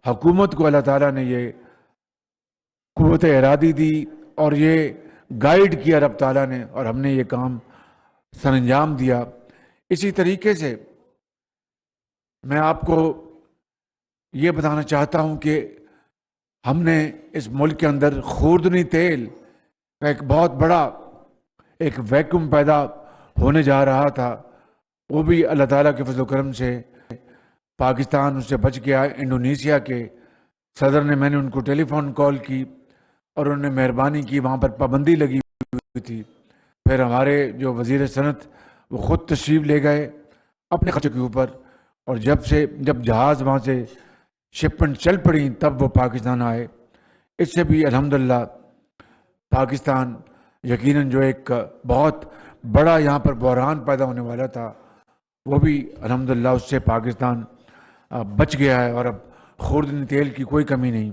حکومت کو اللہ تعالیٰ نے یہ قوت ارادی دی اور یہ گائیڈ کیا رب تعالیٰ نے، اور ہم نے یہ کام سر انجام دیا۔ اسی طریقے سے میں آپ کو یہ بتانا چاہتا ہوں کہ ہم نے اس ملک کے اندر خوردنی تیل کا ایک بہت بڑا ایک ویکیوم پیدا ہونے جا رہا تھا، وہ بھی اللہ تعالیٰ کے فضل و کرم سے پاکستان اس سے بچ گیا۔ انڈونیشیا کے صدر نے، میں نے ان کو ٹیلی فون کال کی اور انہوں نے مہربانی کی، وہاں پر پابندی لگی ہوئی تھی۔ پھر ہمارے جو وزیر صنعت وہ خود تشریف لے گئے اپنے خرچے کے اوپر، اور جب جہاز وہاں سے شپمنٹ چل پڑی تب وہ پاکستان آئے۔ اس سے بھی الحمدللہ پاکستان یقیناً جو ایک بہت بڑا یہاں پر بحران پیدا ہونے والا تھا، وہ بھی الحمدللہ اس سے پاکستان بچ گیا ہے، اور اب خوردنی تیل کی کوئی کمی نہیں۔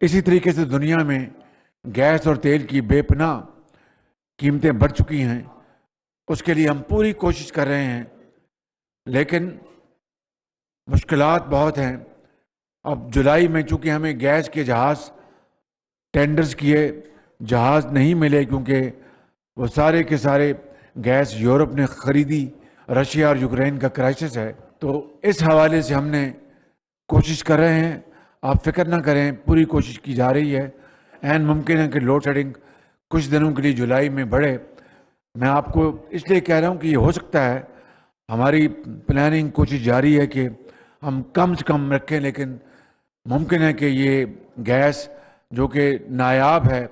اسی طریقے سے دنیا میں گیس اور تیل کی بے پناہ قیمتیں بڑھ چکی ہیں، اس کے لیے ہم پوری کوشش کر رہے ہیں، لیکن مشکلات بہت ہیں۔ اب جولائی میں چونکہ ہمیں گیس کے جہاز ٹینڈرز کیے، جہاز نہیں ملے کیونکہ وہ سارے کے سارے گیس یورپ نے خریدی، رشیا اور یوکرین کا کرائسس ہے۔ تو اس حوالے سے ہم نے کوشش کر رہے ہیں، آپ فکر نہ کریں، پوری کوشش کی جا رہی ہے۔ عین ممکن ہے کہ لوڈ شیڈنگ کچھ دنوں کے لیے جولائی میں بڑھے۔ میں آپ کو اس لیے کہہ رہا ہوں کہ یہ ہو سکتا ہے، ہماری پلاننگ کوشش جاری ہے کہ ہم کم سے کم رکھیں، لیکن ممکن ہے کہ یہ گیس جو کہ نایاب ہے،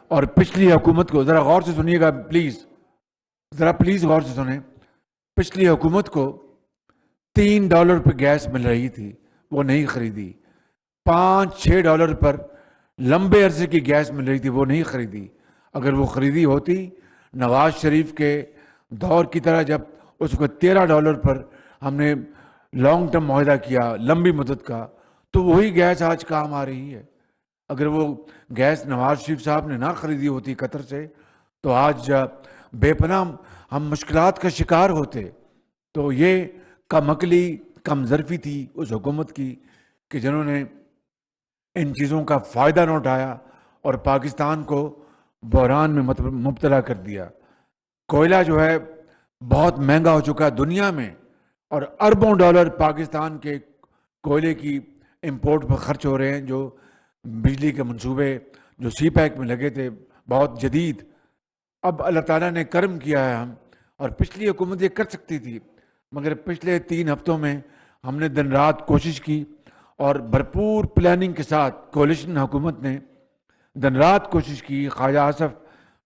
اور پچھلی حکومت کو ذرا غور سے سنیے گا پلیز غور سے سنیں، پچھلی حکومت کو $3 پہ گیس مل رہی تھی، وہ نہیں خریدی۔ $5-6 پر لمبے عرصے کی گیس مل رہی تھی، وہ نہیں خریدی۔ اگر وہ خریدی ہوتی نواز شریف کے دور کی طرح، جب اس کو $13 پر ہم نے لانگ ٹرم معاہدہ کیا لمبی مدت کا، تو وہی گیس آج کام آ رہی ہے۔ اگر وہ گیس نواز شریف صاحب نے نہ خریدی ہوتی قطر سے، تو آج بے پناہ ہم مشکلات کا شکار ہوتے۔ تو یہ کم عقلی، کم ظرفی تھی اس حکومت کی کہ جنہوں نے ان چیزوں کا فائدہ نہ اٹھایا اور پاکستان کو بحران میں مبتلا کر دیا۔ کوئلہ جو ہے بہت مہنگا ہو چکا ہے دنیا میں، اور اربوں ڈالر پاکستان کے کوئلے کی امپورٹ پر خرچ ہو رہے ہیں۔ جو بجلی کے منصوبے جو سی پیک میں لگے تھے بہت جدید، اب اللہ تعالیٰ نے کرم کیا ہے اور پچھلی حکومت یہ کر سکتی تھی، مگر پچھلے 3 ہفتوں میں ہم نے دن رات کوشش کی، اور بھرپور پلاننگ کے ساتھ کولیشن حکومت نے دن رات کوشش کی۔ خواجہ آصف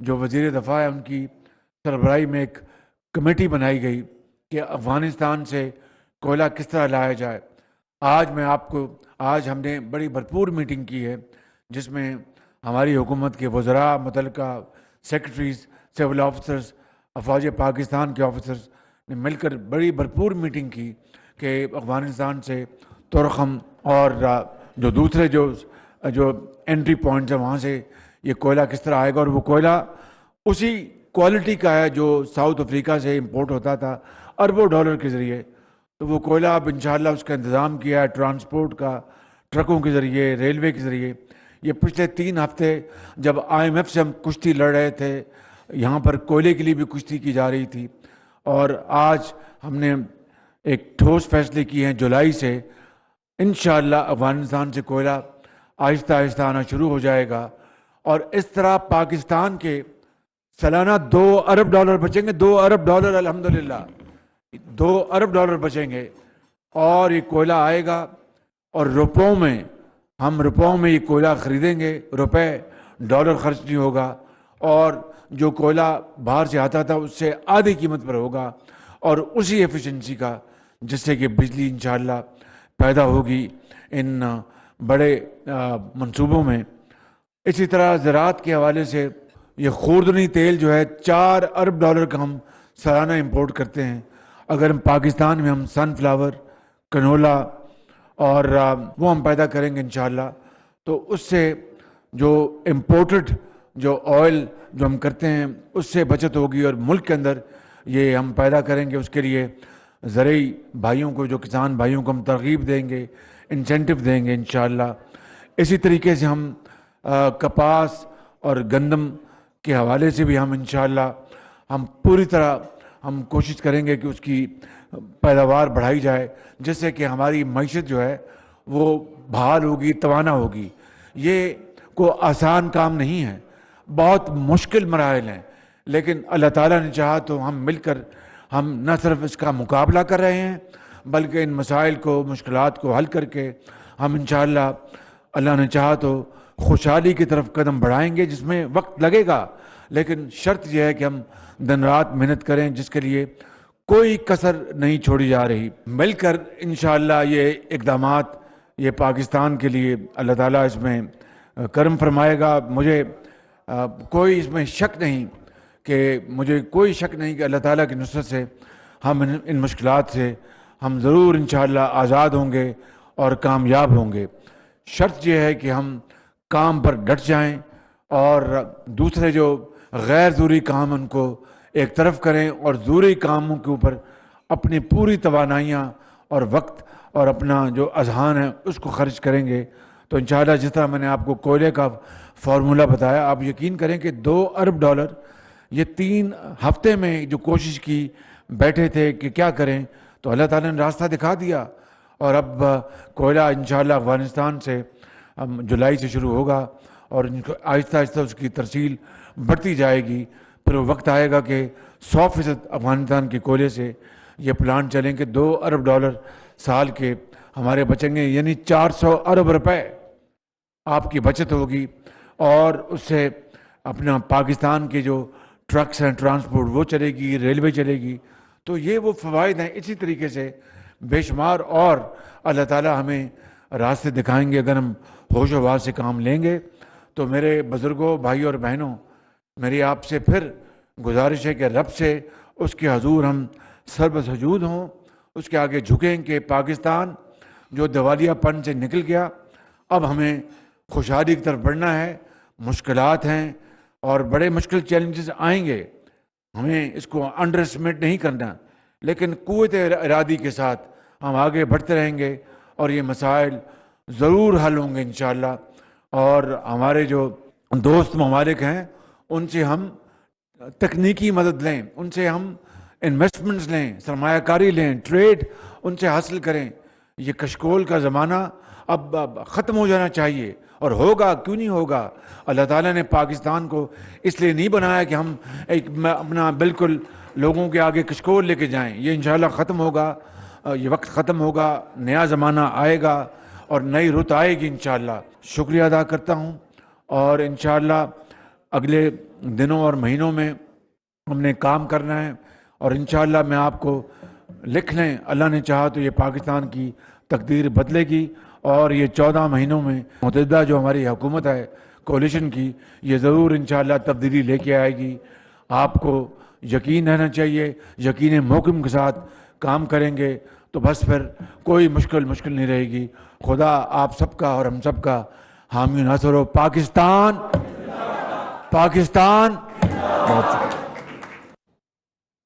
جو وزیر دفاع ہے، ان کی سربراہی میں ایک کمیٹی بنائی گئی کہ افغانستان سے کوئلہ کس طرح لایا جائے۔ آج ہم نے بڑی بھرپور میٹنگ کی ہے، جس میں ہماری حکومت کے وزراء، متعلقہ سیکرٹریز، سول آفیسرز، افواج پاکستان کے آفیسرز نے مل کر بڑی بھرپور میٹنگ کی کہ افغانستان سے تورخم اور جو دوسرے جو انٹری پوائنٹس ہیں وہاں سے یہ کوئلہ کس طرح آئے گا، اور وہ کوئلہ اسی کوالٹی کا ہے جو ساؤتھ افریقہ سے امپورٹ ہوتا تھا اربوں ڈالر کے ذریعے۔ تو وہ کوئلہ اب انشاءاللہ اس کا انتظام کیا ہے، ٹرانسپورٹ کا، ٹرکوں کے ذریعے، ریلوے کے ذریعے۔ یہ پچھلے 3 ہفتے جب IMF سے ہم کشتی لڑ رہے تھے، یہاں پر کوئلے کے لیے بھی کشتی کی جا رہی تھی، اور آج ہم نے ایک ٹھوس فیصلے کیے ہیں، جولائی سے انشاءاللہ افغانستان سے کوئلہ آہستہ آہستہ آنا شروع ہو جائے گا، اور اس طرح پاکستان کے سالانہ $2 ارب بچیں گے۔ $2 ارب الحمدللہ $2 ارب بچیں گے، اور یہ کوئلہ آئے گا، اور روپوں میں یہ کوئلہ خریدیں گے، روپے ڈالر خرچ نہیں ہوگا، اور جو کوئلہ باہر سے آتا تھا اس سے آدھی قیمت پر ہوگا، اور اسی ایفیشنسی کا، جس سے کہ بجلی انشاءاللہ پیدا ہوگی ان بڑے منصوبوں میں۔ اسی طرح زراعت کے حوالے سے یہ خوردنی تیل جو ہے $4 ارب کا ہم سالانہ امپورٹ کرتے ہیں۔ اگر ہم پاکستان میں ہم سن فلاور، کنولا اور وہ ہم پیدا کریں گے انشاءاللہ، تو اس سے جو امپورٹڈ جو آئل جو ہم کرتے ہیں اس سے بچت ہوگی، اور ملک کے اندر یہ ہم پیدا کریں گے، اس کے لیے زرعی بھائیوں کو، جو کسان بھائیوں کو ہم ترغیب دیں گے، انسینٹو دیں گے انشاءاللہ۔ اسی طریقے سے ہم کپاس اور گندم کے حوالے سے بھی ہم انشاءاللہ ہم پوری طرح ہم کوشش کریں گے کہ اس کی پیداوار بڑھائی جائے، جس سے کہ ہماری معیشت جو ہے وہ بحال ہوگی، توانا ہوگی۔ یہ کوئی آسان کام نہیں ہے، بہت مشکل مراحل ہیں، لیکن اللہ تعالیٰ نے چاہا تو ہم مل کر ہم نہ صرف اس کا مقابلہ کر رہے ہیں، بلکہ ان مسائل کو، مشکلات کو حل کر کے ہم انشاءاللہ اللہ نے چاہا تو خوشحالی کی طرف قدم بڑھائیں گے، جس میں وقت لگے گا، لیکن شرط یہ ہے کہ ہم دن رات محنت کریں، جس کے لیے کوئی کسر نہیں چھوڑی جا رہی۔ مل کر انشاءاللہ یہ اقدامات، یہ پاکستان کے لیے اللہ تعالیٰ اس میں کرم فرمائے گا۔ مجھے کوئی اس میں شک نہیں کہ اللہ تعالیٰ کی نصرت سے ہم ان مشکلات سے ہم ضرور انشاءاللہ آزاد ہوں گے اور کامیاب ہوں گے۔ شرط یہ ہے کہ ہم کام پر ڈٹ جائیں اور دوسرے جو غیر ضروری کام ان کو ایک طرف کریں اور ضروری کاموں کے اوپر اپنی پوری توانائیاں اور وقت اور اپنا جو اذہان ہے اس کو خرچ کریں گے تو انشاءاللہ جس طرح میں نے آپ کو کوئلے کا فارمولہ بتایا، آپ یقین کریں کہ $2 ارب یہ 3 ہفتے میں جو کوشش کی بیٹھے تھے کہ کیا کریں، تو اللہ تعالیٰ نے راستہ دکھا دیا، اور اب کوئلہ انشاءاللہ افغانستان سے جولائی سے شروع ہوگا اور آہستہ آہستہ اس کی ترسیل بڑھتی جائے گی۔ پھر وہ وقت آئے گا کہ 100% افغانستان کے کوئلے سے یہ پلانٹ چلیں کہ $2 ارب سال کے ہمارے بچیں گے، یعنی 400 ارب روپے آپ کی بچت ہوگی، اور اس سے اپنا پاکستان کے جو ٹرکس ہیں، ٹرانسپورٹ وہ چلے گی، ریلوے چلے گی۔ تو یہ وہ فوائد ہیں، اسی طریقے سے بے شمار اور اللہ تعالیٰ ہمیں راستے دکھائیں گے اگر ہم ہوش و حواس سے کام لیں گے۔ تو میرے بزرگوں، بھائیوں اور بہنوں، میری آپ سے پھر گزارش ہے کہ رب سے اس کے حضور ہم سر بسجود ہوں، اس کے آگے جھکیں کہ پاکستان جو دیوالیہ پن سے نکل گیا، اب ہمیں خوشحالی کی طرف بڑھنا ہے۔ مشکلات ہیں اور بڑے مشکل چیلنجز آئیں گے، ہمیں اس کو انڈر اسٹیمیٹ نہیں کرنا، لیکن قوت ارادی کے ساتھ ہم آگے بڑھتے رہیں گے اور یہ مسائل ضرور حل ہوں گے انشاءاللہ۔ اور ہمارے جو دوست ممالک ہیں ان سے ہم تکنیکی مدد لیں، ان سے ہم انویسٹمنٹس لیں، سرمایہ کاری لیں، ٹریڈ ان سے حاصل کریں۔ یہ کشکول کا زمانہ اب ختم ہو جانا چاہیے، اور ہوگا، کیوں نہیں ہوگا؟ اللہ تعالیٰ نے پاکستان کو اس لیے نہیں بنایا کہ ہم اپنا بالکل لوگوں کے آگے کشکول لے کے جائیں۔ یہ انشاءاللہ ختم ہوگا، یہ وقت ختم ہوگا، نیا زمانہ آئے گا اور نئی رت آئے گی انشاءاللہ۔ شکریہ ادا کرتا ہوں، اور انشاءاللہ اگلے دنوں اور مہینوں میں ہم نے کام کرنا ہے، اور انشاءاللہ میں آپ کو لکھ لیں، اللہ نے چاہا تو یہ پاکستان کی تقدیر بدلے گی، اور یہ 14 مہینوں میں متحدہ جو ہماری حکومت ہے کولیشن کی، یہ ضرور انشاءاللہ تبدیلی لے کے آئے گی۔ آپ کو یقین رہنا چاہیے، یقین محکم کے ساتھ کام کریں گے تو بس پھر کوئی مشکل نہیں رہے گی۔ خدا آپ سب کا اور ہم سب کا حامی و ناصر ہو۔ پاکستان